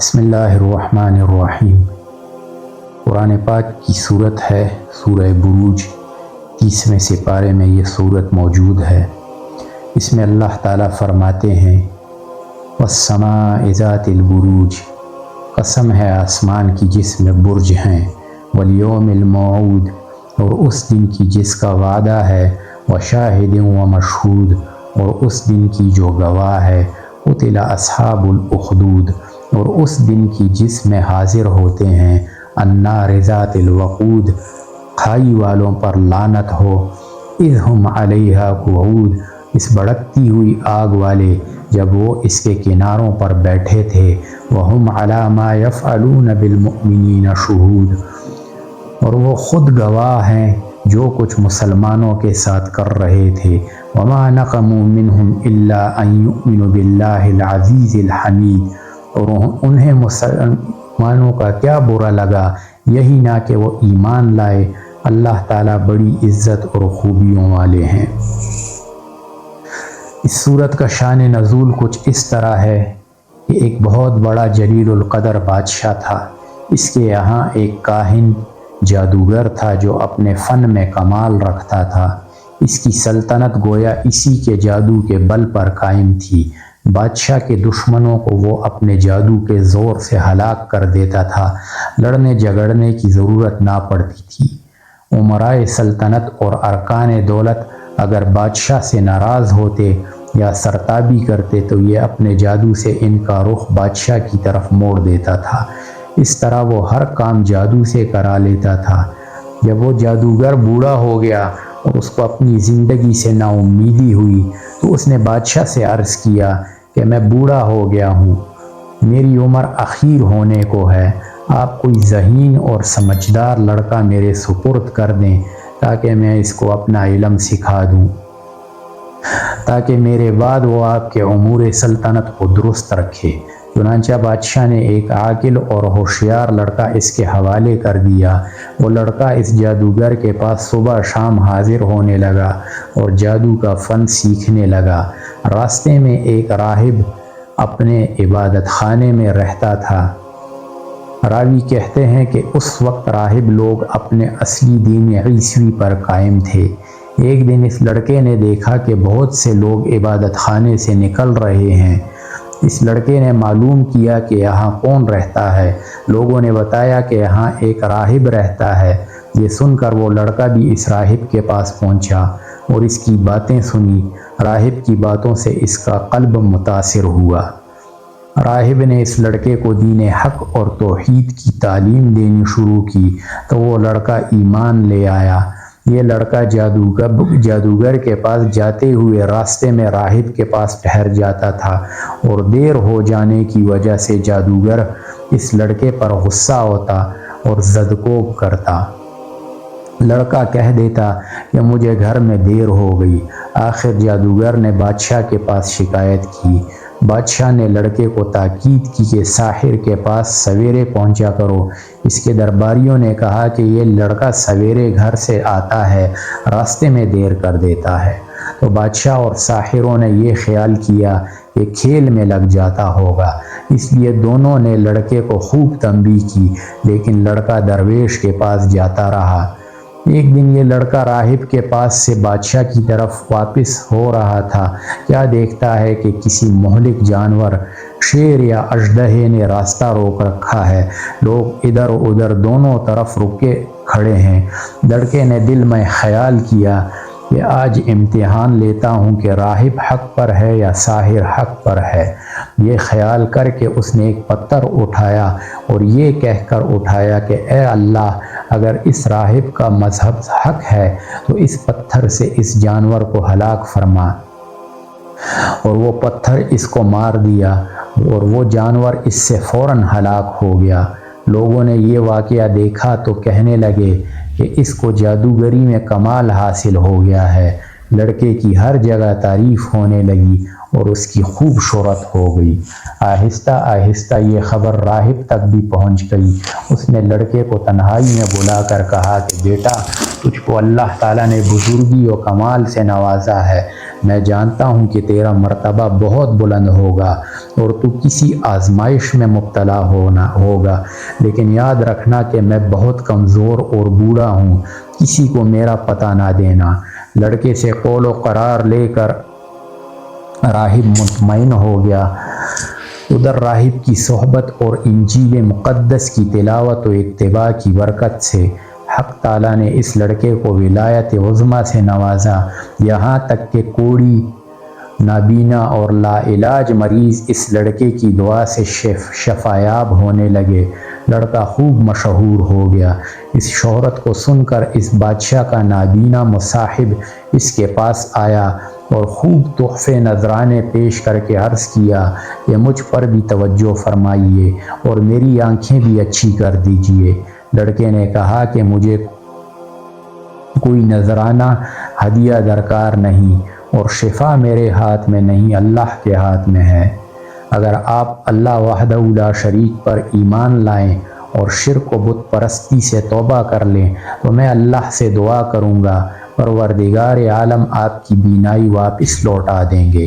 بسم اللہ الرحمن الرحیم۔ قرآن پاک کی صورت ہے سورہ بروج، 30ویں سپارے میں یہ صورت موجود ہے۔ اس میں اللہ تعالیٰ فرماتے ہیں وَالسَّمَاءِ ذَاتِ الْبُرُوجِ، قسم ہے آسمان کی جس میں برج ہیں، وَالْيَوْمِ الْمَوْعُودِ، اور اس دن کی جس کا وعدہ ہے، وَشَاهِدٍ وَمَشْهُودٍ، اور اس دن کی جو گواہ ہے، قُتِلَ أَصْحَابُ الْأُخْدُودِ، اور اس دن کی جس میں حاضر ہوتے ہیں، النَّارِ ذَاتِ الْوَقُودِ، کھائی والوں پر لعنت ہو، اِذْ هُمْ عَلَيْهَا قُعُودٌ، اس بھڑکتی ہوئی آگ والے جب وہ اس کے کناروں پر بیٹھے تھے، وَهُمْ عَلَى مَا يَفْعَلُونَ بِالْمُؤْمِنِينَ شُهُودٌ، اور وہ خود گواہ ہیں جو کچھ مسلمانوں کے ساتھ کر رہے تھے، وَمَا نَقَمُوا مِنْهُمْ إِلَّا أَن يُؤْمِنُوا بِاللَّهِ الْعَزِيزِ الْحَمِيدِ، اور انہیں مسلمانوں کا کیا برا لگا، یہی نہ کہ وہ ایمان لائے، اللہ تعالیٰ بڑی عزت اور خوبیوں والے ہیں۔ اس صورت کا شان نزول کچھ اس طرح ہے کہ ایک بہت بڑا جلیل القدر بادشاہ تھا۔ اس کے یہاں ایک کاہن جادوگر تھا جو اپنے فن میں کمال رکھتا تھا۔ اس کی سلطنت گویا اسی کے جادو کے بل پر قائم تھی۔ بادشاہ کے دشمنوں کو وہ اپنے جادو کے زور سے ہلاک کر دیتا تھا، لڑنے جھگڑنے کی ضرورت نہ پڑتی تھی۔ امرائے سلطنت اور ارکان دولت اگر بادشاہ سے ناراض ہوتے یا سرتابی کرتے تو یہ اپنے جادو سے ان کا رخ بادشاہ کی طرف موڑ دیتا تھا۔ اس طرح وہ ہر کام جادو سے کرا لیتا تھا۔ جب وہ جادوگر بوڑھا ہو گیا اور اس کو اپنی زندگی سے نا امیدی ہوئی تو اس نے بادشاہ سے عرض کیا کہ میں بوڑھا ہو گیا ہوں، میری عمر اخیر ہونے کو ہے، آپ کوئی ذہین اور سمجھدار لڑکا میرے سپرد کر دیں تاکہ میں اس کو اپنا علم سکھا دوں، تاکہ میرے بعد وہ آپ کے امور سلطنت کو درست رکھے۔ چنانچہ بادشاہ نے ایک عاقل اور ہوشیار لڑکا اس کے حوالے کر دیا۔ وہ لڑکا اس جادوگر کے پاس صبح شام حاضر ہونے لگا اور جادو کا فن سیکھنے لگا۔ راستے میں ایک راہب اپنے عبادت خانے میں رہتا تھا۔ راوی کہتے ہیں کہ اس وقت راہب لوگ اپنے اصلی دین عیسوی پر قائم تھے۔ ایک دن اس لڑکے نے دیکھا کہ بہت سے لوگ عبادت خانے سے نکل رہے ہیں۔ اس لڑکے نے معلوم کیا کہ یہاں کون رہتا ہے۔ لوگوں نے بتایا کہ یہاں ایک راہب رہتا ہے۔ یہ سن کر وہ لڑکا بھی اس راہب کے پاس پہنچا اور اس کی باتیں سنی۔ راہب کی باتوں سے اس کا قلب متاثر ہوا۔ راہب نے اس لڑکے کو دین حق اور توحید کی تعلیم دینی شروع کی تو وہ لڑکا ایمان لے آیا۔ یہ لڑکا جادوگر کے پاس جاتے ہوئے راستے میں راہب کے پاس ٹھہر جاتا تھا اور دیر ہو جانے کی وجہ سے جادوگر اس لڑکے پر غصہ ہوتا اور زدکوب کرتا۔ لڑکا کہہ دیتا کہ مجھے گھر میں دیر ہو گئی۔ آخر جادوگر نے بادشاہ کے پاس شکایت کی۔ بادشاہ نے لڑکے کو تاکید کی کہ ساحر کے پاس سویرے پہنچا کرو۔ اس کے درباریوں نے کہا کہ یہ لڑکا سویرے گھر سے آتا ہے، راستے میں دیر کر دیتا ہے۔ تو بادشاہ اور ساحروں نے یہ خیال کیا کہ کھیل میں لگ جاتا ہوگا، اس لیے دونوں نے لڑکے کو خوب تنبیہ کی، لیکن لڑکا درویش کے پاس جاتا رہا۔ ایک دن یہ لڑکا راہب کے پاس سے بادشاہ کی طرف واپس ہو رہا تھا، کیا دیکھتا ہے کہ کسی مہلک جانور، شیر یا اژدہے نے راستہ روک رکھا ہے۔ لوگ ادھر ادھر دونوں طرف رکے کھڑے ہیں۔ لڑکے نے دل میں خیال کیا کہ آج امتحان لیتا ہوں کہ راہب حق پر ہے یا ساحر حق پر ہے۔ یہ خیال کر کے اس نے ایک پتھر اٹھایا اور یہ کہہ کر اٹھایا کہ اے اللہ، اگر اس راہب کا مذہب حق ہے تو اس پتھر سے اس جانور کو ہلاک فرما۔ اور وہ پتھر اس کو مار دیا اور وہ جانور اس سے فوراً ہلاک ہو گیا۔ لوگوں نے یہ واقعہ دیکھا تو کہنے لگے کہ اس کو جادوگری میں کمال حاصل ہو گیا ہے۔ لڑکے کی ہر جگہ تعریف ہونے لگی اور اس کی خوب شہرت ہو گئی۔ آہستہ آہستہ یہ خبر راہب تک بھی پہنچ گئی۔ اس نے لڑکے کو تنہائی میں بلا کر کہا کہ بیٹا، تجھ کو اللہ تعالیٰ نے بزرگی و کمال سے نوازا ہے، میں جانتا ہوں کہ تیرا مرتبہ بہت بلند ہوگا اور تو کسی آزمائش میں مبتلا ہوگا، لیکن یاد رکھنا کہ میں بہت کمزور اور بوڑھا ہوں، کسی کو میرا پتہ نہ دینا۔ لڑکے سے قول و قرار لے کر راہب مطمئن ہو گیا۔ ادھر راہب کی صحبت اور انجیل مقدس کی تلاوت و اتباع کی برکت سے حق تعالیٰ نے اس لڑکے کو ولایت عظمیٰ سے نوازا، یہاں تک کہ کوڑی، نابینا اور لا علاج مریض اس لڑکے کی دعا سے شفایاب ہونے لگے۔ لڑکا خوب مشہور ہو گیا۔ اس شہرت کو سن کر اس بادشاہ کا نابینا مصاحب اس کے پاس آیا اور خوب تحفے نذرانے پیش کر کے عرض کیا کہ مجھ پر بھی توجہ فرمائیے اور میری آنکھیں بھی اچھی کر دیجیے۔ لڑکے نے کہا کہ مجھے کوئی نذرانہ ہدیہ درکار نہیں اور شفا میرے ہاتھ میں نہیں، اللہ کے ہاتھ میں ہے۔ اگر آپ اللہ وحدہ لا شریک پر ایمان لائیں اور شرک و بت پرستی سے توبہ کر لیں تو میں اللہ سے دعا کروں گا پروردگار عالم آپ کی بینائی واپس لوٹا دیں گے۔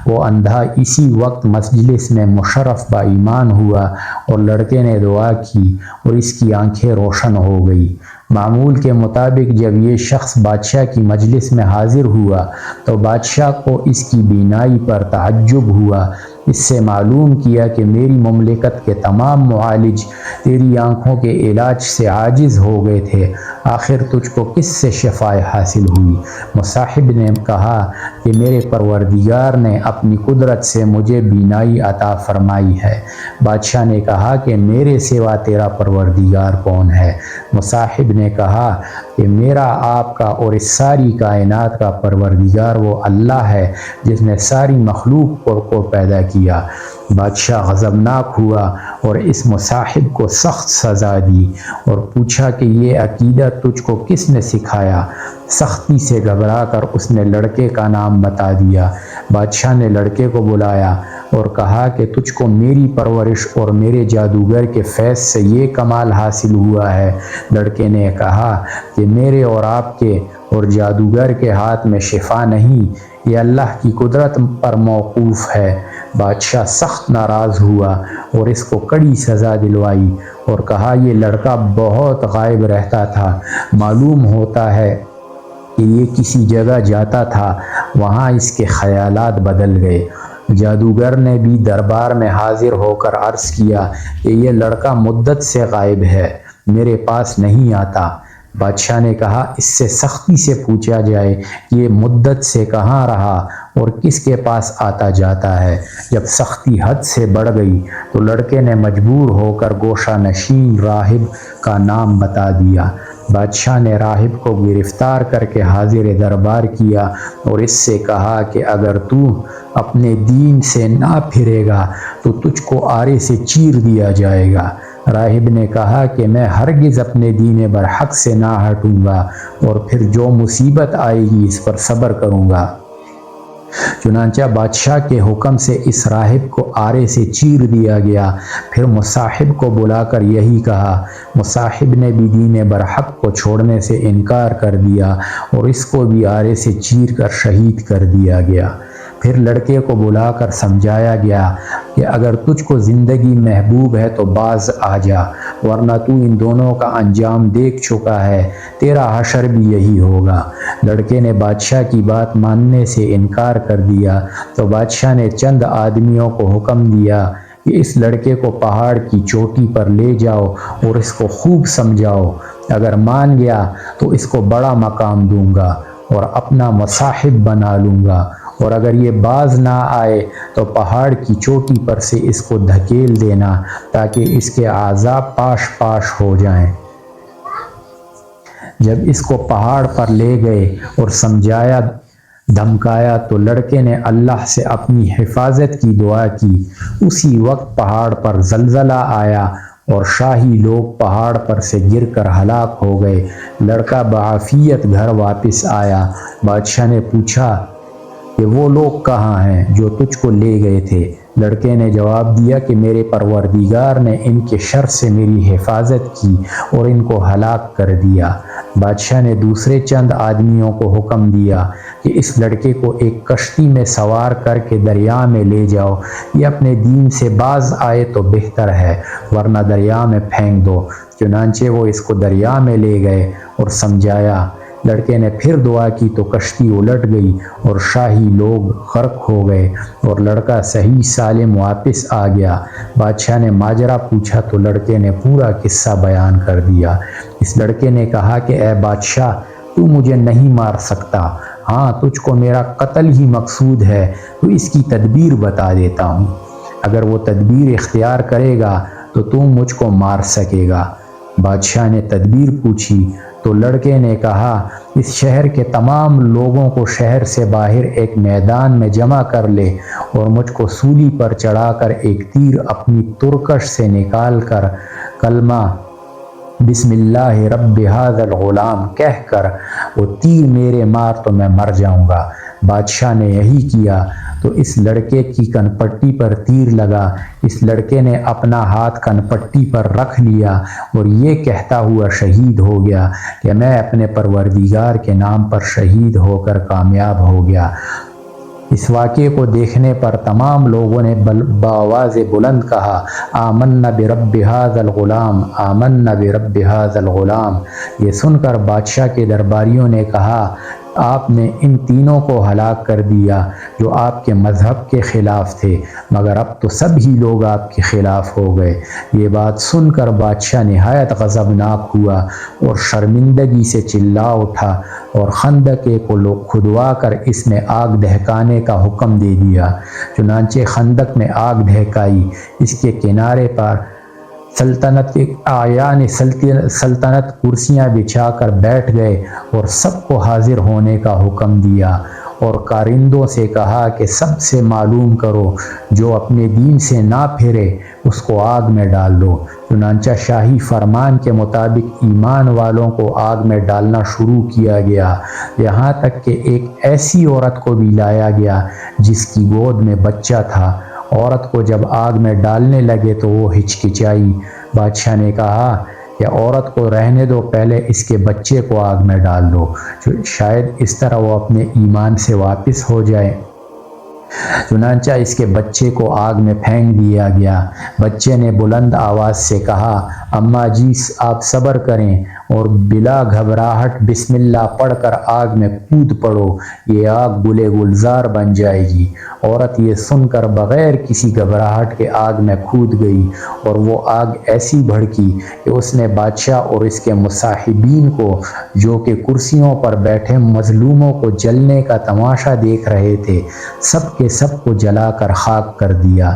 وہ اندھا اسی وقت مجلس میں مشرف با ایمان ہوا اور لڑکے نے دعا کی اور اس کی آنکھیں روشن ہو گئی۔ معمول کے مطابق جب یہ شخص بادشاہ کی مجلس میں حاضر ہوا تو بادشاہ کو اس کی بینائی پر تعجب ہوا۔ اس سے معلوم کیا کہ میری مملکت کے تمام معالج تیری آنکھوں کے علاج سے عاجز ہو گئے تھے، آخر تجھ کو کس سے شفا حاصل ہوئی؟ مصاحب نے کہا کہ میرے پروردگار نے اپنی قدرت سے مجھے بینائی عطا فرمائی ہے۔ بادشاہ نے کہا کہ میرے سوا تیرا پروردگار کون ہے؟ مصاحب نے کہا کہ میرا، آپ کا اور اس ساری کائنات کا پروردگار وہ اللہ ہے جس نے ساری مخلوق کو پیدا کیا۔ بادشاہ غضبناک ہوا اور اس مصاحب کو سخت سزا دی اور پوچھا کہ یہ عقیدہ تجھ کو کس نے سکھایا؟ سختی سے گھبرا کر اس نے لڑکے کا نام بتا دیا۔ بادشاہ نے لڑکے کو بلایا اور کہا کہ تجھ کو میری پرورش اور میرے جادوگر کے فیض سے یہ کمال حاصل ہوا ہے۔ لڑکے نے کہا کہ میرے اور آپ کے اور جادوگر کے ہاتھ میں شفا نہیں، یہ اللہ کی قدرت پر موقوف ہے۔ بادشاہ سخت ناراض ہوا اور اس کو کڑی سزا دلوائی اور کہا یہ لڑکا بہت غائب رہتا تھا، معلوم ہوتا ہے کہ یہ کسی جگہ جاتا تھا، وہاں اس کے خیالات بدل گئے۔ جادوگر نے بھی دربار میں حاضر ہو کر عرض کیا کہ یہ لڑکا مدت سے غائب ہے، میرے پاس نہیں آتا۔ بادشاہ نے کہا اس سے سختی سے پوچھا جائے کہ یہ مدت سے کہاں رہا اور کس کے پاس آتا جاتا ہے۔ جب سختی حد سے بڑھ گئی تو لڑکے نے مجبور ہو کر گوشہ نشین راہب کا نام بتا دیا۔ بادشاہ نے راہب کو گرفتار کر کے حاضر دربار کیا اور اس سے کہا کہ اگر تو اپنے دین سے نہ پھرے گا تو تجھ کو آرے سے چیر دیا جائے گا۔ راہب نے کہا کہ میں ہرگز اپنے دین برحق سے نہ ہٹوں گا اور پھر جو مصیبت آئے گی اس پر صبر کروں گا۔ چنانچہ بادشاہ کے حکم سے اس راہب کو آرے سے چیر دیا گیا۔ پھر مصاحب کو بلا کر یہی کہا۔ مصاحب نے بھی دین برحق کو چھوڑنے سے انکار کر دیا اور اس کو بھی آرے سے چیر کر شہید کر دیا گیا۔ پھر لڑکے کو بلا کر سمجھایا گیا کہ اگر تجھ کو زندگی محبوب ہے تو باز آ جا، ورنہ تو ان دونوں کا انجام دیکھ چکا ہے، تیرا حشر بھی یہی ہوگا۔ لڑکے نے بادشاہ کی بات ماننے سے انکار کر دیا تو بادشاہ نے چند آدمیوں کو حکم دیا کہ اس لڑکے کو پہاڑ کی چوٹی پر لے جاؤ اور اس کو خوب سمجھاؤ، اگر مان گیا تو اس کو بڑا مقام دوں گا اور اپنا مصاحب بنا لوں گا، اور اگر یہ باز نہ آئے تو پہاڑ کی چوٹی پر سے اس کو دھکیل دینا تاکہ اس کے اعضاء پاش پاش ہو جائیں۔ جب اس کو پہاڑ پر لے گئے اور سمجھایا دھمکایا تو لڑکے نے اللہ سے اپنی حفاظت کی دعا کی۔ اسی وقت پہاڑ پر زلزلہ آیا اور شاہی لوگ پہاڑ پر سے گر کر ہلاک ہو گئے۔ لڑکا بعافیت گھر واپس آیا۔ بادشاہ نے پوچھا کہ وہ لوگ کہاں ہیں جو تجھ کو لے گئے تھے؟ لڑکے نے جواب دیا کہ میرے پروردگار نے ان کے شر سے میری حفاظت کی اور ان کو ہلاک کر دیا۔ بادشاہ نے دوسرے چند آدمیوں کو حکم دیا کہ اس لڑکے کو ایک کشتی میں سوار کر کے دریا میں لے جاؤ، یہ اپنے دین سے باز آئے تو بہتر ہے ورنہ دریا میں پھینک دو۔ چنانچہ وہ اس کو دریا میں لے گئے اور سمجھایا۔ لڑکے نے پھر دعا کی تو کشتی الٹ گئی اور شاہی لوگ غرق ہو گئے اور لڑکا صحیح سالم واپس آ گیا۔ بادشاہ نے ماجرا پوچھا تو لڑکے نے پورا قصہ بیان کر دیا۔ اس لڑکے نے کہا کہ اے بادشاہ، تو مجھے نہیں مار سکتا، ہاں تجھ کو میرا قتل ہی مقصود ہے تو اس کی تدبیر بتا دیتا ہوں، اگر وہ تدبیر اختیار کرے گا تو مجھ کو مار سکے گا۔ بادشاہ نے تدبیر پوچھی تو لڑکے نے کہا، اس شہر کے تمام لوگوں کو شہر سے باہر ایک میدان میں جمع کر لے اور مجھ کو سولی پر چڑھا کر ایک تیر اپنی ترکش سے نکال کر کلمہ بسم اللہ رب ھذا الغلام کہہ کر وہ تیر میرے مار تو میں مر جاؤں گا۔ بادشاہ نے یہی کیا تو اس لڑکے کی کنپٹی پر تیر لگا۔ اس لڑکے نے اپنا ہاتھ کنپٹی پر رکھ لیا اور یہ کہتا ہوا شہید ہو گیا کہ میں اپنے پروردگار کے نام پر شہید ہو کر کامیاب ہو گیا۔ اس واقعے کو دیکھنے پر تمام لوگوں نے بآواز بلند کہا، آمنا برب ھذا الغلام، آمنا برب ھذا الغلام۔ یہ سن کر بادشاہ کے درباریوں نے کہا، آپ نے ان تینوں کو ہلاک کر دیا جو آپ کے مذہب کے خلاف تھے، مگر اب تو سب ہی لوگ آپ کے خلاف ہو گئے۔ یہ بات سن کر بادشاہ نہایت غضبناک ہوا اور شرمندگی سے چلا اٹھا اور خندقے کو کھدوا کر اس میں آگ دہکانے کا حکم دے دیا۔ چنانچہ خندق میں آگ دہکائی، اس کے کنارے پر سلطنت کرسیاں بچھا کر بیٹھ گئے اور سب کو حاضر ہونے کا حکم دیا اور کارندوں سے کہا کہ سب سے معلوم کرو، جو اپنے دین سے نہ پھرے اس کو آگ میں ڈال دو۔ چنانچہ شاہی فرمان کے مطابق ایمان والوں کو آگ میں ڈالنا شروع کیا گیا، یہاں تک کہ ایک ایسی عورت کو بھی لایا گیا جس کی گود میں بچہ تھا۔ عورت کو جب آگ میں ڈالنے لگے تو وہ ہچکچائی۔ بادشاہ نے کہا کہ عورت کو رہنے دو، پہلے اس کے بچے کو آگ میں ڈال دو، شاید اس طرح وہ اپنے ایمان سے واپس ہو جائے۔ چنانچہ اس کے بچے کو آگ میں پھینک دیا گیا۔ بچے نے بلند آواز سے کہا، اماں جی آپ صبر کریں اور بلا گھبراہٹ بسم اللہ پڑھ کر آگ میں کود پڑو، یہ آگ گلے گلزار بن جائے گی۔ عورت یہ سن کر بغیر کسی گھبراہٹ کے آگ میں کود گئی اور وہ آگ ایسی بھڑکی کہ اس نے بادشاہ اور اس کے مصاحبین کو، جو کہ کرسیوں پر بیٹھے مظلوموں کو جلنے کا تماشا دیکھ رہے تھے، سب کے سب کو جلا کر خاک کر دیا۔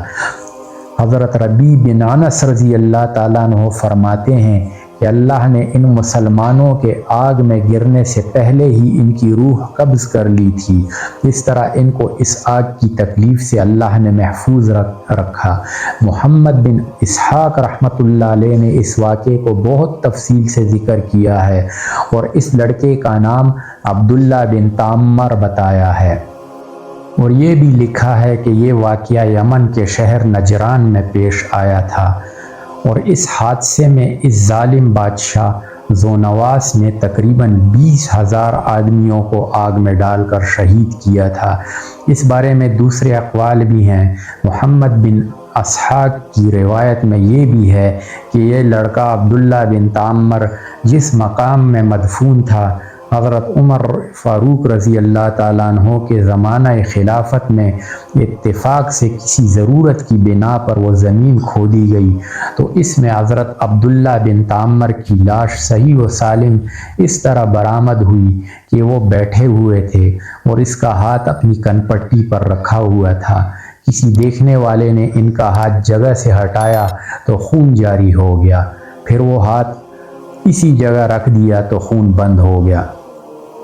حضرت ربیع بن انس رضی اللہ تعالیٰ عنہ فرماتے ہیں کہ اللہ نے ان مسلمانوں کے آگ میں گرنے سے پہلے ہی ان کی روح قبض کر لی تھی، اس طرح ان کو اس آگ کی تکلیف سے اللہ نے محفوظ رکھا۔ محمد بن اسحاق رحمۃ اللہ علیہ نے اس واقعے کو بہت تفصیل سے ذکر کیا ہے اور اس لڑکے کا نام عبداللہ بن تامر بتایا ہے، اور یہ بھی لکھا ہے کہ یہ واقعہ یمن کے شہر نجران میں پیش آیا تھا، اور اس حادثے میں اس ظالم بادشاہ ذونواس نے تقریباً 20,000 آدمیوں کو آگ میں ڈال کر شہید کیا تھا۔ اس بارے میں دوسرے اقوال بھی ہیں۔ محمد بن اسحاق کی روایت میں یہ بھی ہے کہ یہ لڑکا عبداللہ بن تامر جس مقام میں مدفون تھا، حضرت عمر فاروق رضی اللہ تعالیٰ عنہ کے زمانہ خلافت میں اتفاق سے کسی ضرورت کی بنا پر وہ زمین کھودی گئی تو اس میں حضرت عبداللہ بن تامر کی لاش صحیح و سالم اس طرح برآمد ہوئی کہ وہ بیٹھے ہوئے تھے اور اس کا ہاتھ اپنی کنپٹی پر رکھا ہوا تھا۔ کسی دیکھنے والے نے ان کا ہاتھ جگہ سے ہٹایا تو خون جاری ہو گیا، پھر وہ ہاتھ اسی جگہ رکھ دیا تو خون بند ہو گیا۔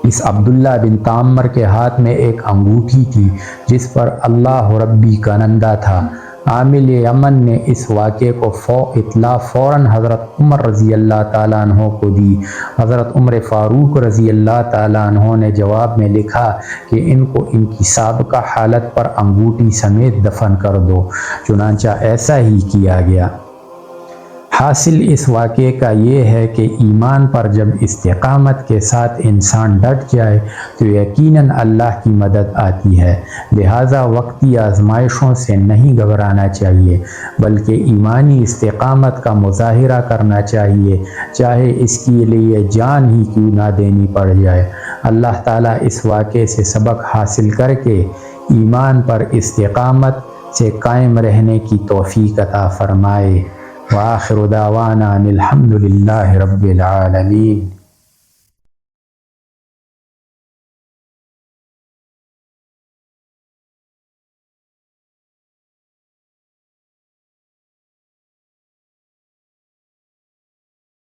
اس عبداللہ بن تامر کے ہاتھ میں ایک انگوٹھی تھی جس پر اللہ ربی کا نندا تھا۔ عامل یمن نے اس واقعے کو اطلاع فوراً حضرت عمر رضی اللہ تعالیٰ عنہ کو دی۔ حضرت عمر فاروق رضی اللہ تعالیٰ عنہ نے جواب میں لکھا کہ ان کو ان کی سابقہ حالت پر انگوٹھی سمیت دفن کر دو۔ چنانچہ ایسا ہی کیا گیا۔ حاصل اس واقعے کا یہ ہے کہ ایمان پر جب استقامت کے ساتھ انسان ڈٹ جائے تو یقیناً اللہ کی مدد آتی ہے۔ لہٰذا وقتی آزمائشوں سے نہیں گھبرانا چاہیے بلکہ ایمانی استقامت کا مظاہرہ کرنا چاہیے، چاہے اس کے لیے جان ہی کیوں نہ دینی پڑ جائے۔ اللہ تعالیٰ اس واقعے سے سبق حاصل کر کے ایمان پر استقامت سے قائم رہنے کی توفیق عطا فرمائے۔ وآخر دعوانا الحمد للہ رب العالمین۔